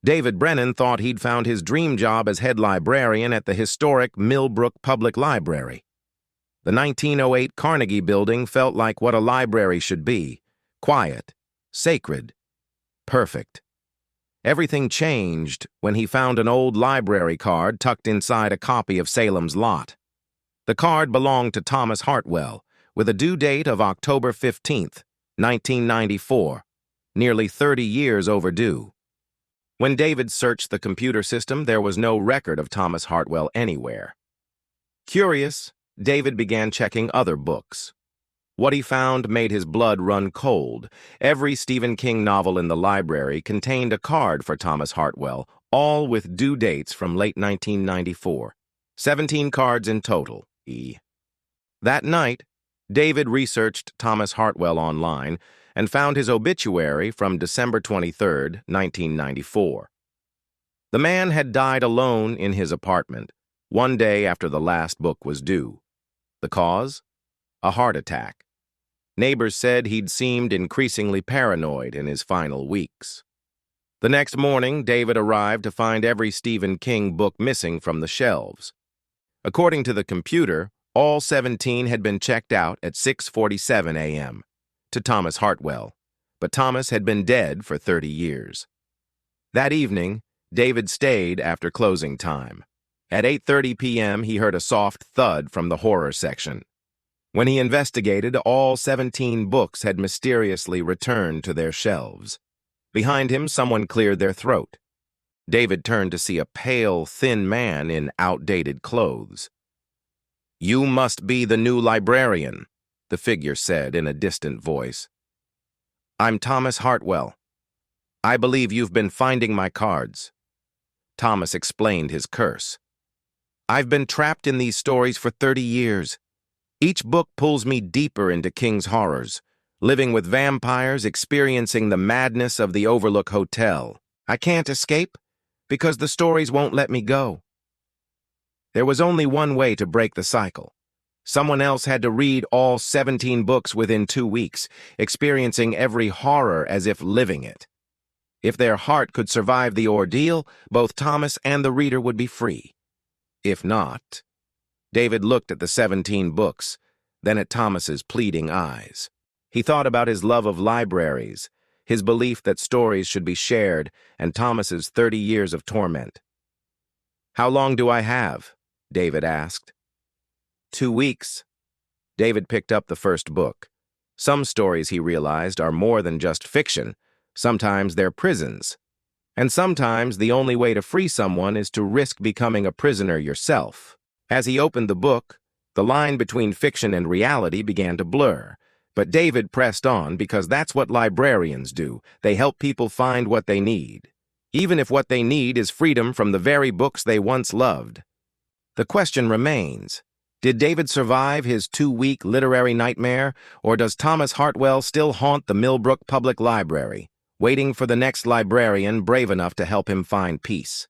David Brennan thought he'd found his dream job as head librarian at the historic Millbrook Public Library. The 1908 Carnegie Building felt like what a library should be: quiet, sacred, perfect. Everything changed when he found an old library card tucked inside a copy of Salem's Lot. The card belonged to Thomas Hartwell, with a due date of October 15th, 1994, nearly 30 years overdue. When David searched the computer system, there was no record of Thomas Hartwell anywhere. Curious, David began checking other books. What he found made his blood run cold. Every Stephen King novel in the library contained a card for Thomas Hartwell, all with due dates from late 1994. 17 cards in total. That night, David researched Thomas Hartwell online and found his obituary from December 23, 1994. The man had died alone in his apartment, one day after the last book was due. The cause? A heart attack. Neighbors said he'd seemed increasingly paranoid in his final weeks. The next morning, David arrived to find every Stephen King book missing from the shelves. According to the computer, all 17 had been checked out at 6:47 a.m. to Thomas Hartwell, but Thomas had been dead for 30 years. That evening, David stayed after closing time. At 8:30 p.m., he heard a soft thud from the horror section. When he investigated, all 17 books had mysteriously returned to their shelves. Behind him, someone cleared their throat. David turned to see a pale, thin man in outdated clothes. "You must be the new librarian," the figure said in a distant voice. "I'm Thomas Hartwell. I believe you've been finding my cards." Thomas explained his curse. "I've been trapped in these stories for 30 years. Each book pulls me deeper into King's horrors, living with vampires, experiencing the madness of the Overlook Hotel. I can't escape because the stories won't let me go." There was only one way to break the cycle. Someone else had to read all 17 books within 2 weeks, experiencing every horror as if living it. If their heart could survive the ordeal, both Thomas and the reader would be free. If not, David looked at the 17 books, then at Thomas's pleading eyes. He thought about his love of libraries, his belief that stories should be shared, and Thomas's 30 years of torment. "How long do I have?" David asked. 2 weeks. David picked up the first book. Some stories, he realized, are more than just fiction. Sometimes they're prisons. And sometimes the only way to free someone is to risk becoming a prisoner yourself. As he opened the book, the line between fiction and reality began to blur. But David pressed on because that's what librarians do. They help people find what they need, even if what they need is freedom from the very books they once loved. The question remains, did David survive his 2-week literary nightmare, or does Thomas Hartwell still haunt the Millbrook Public Library, waiting for the next librarian brave enough to help him find peace?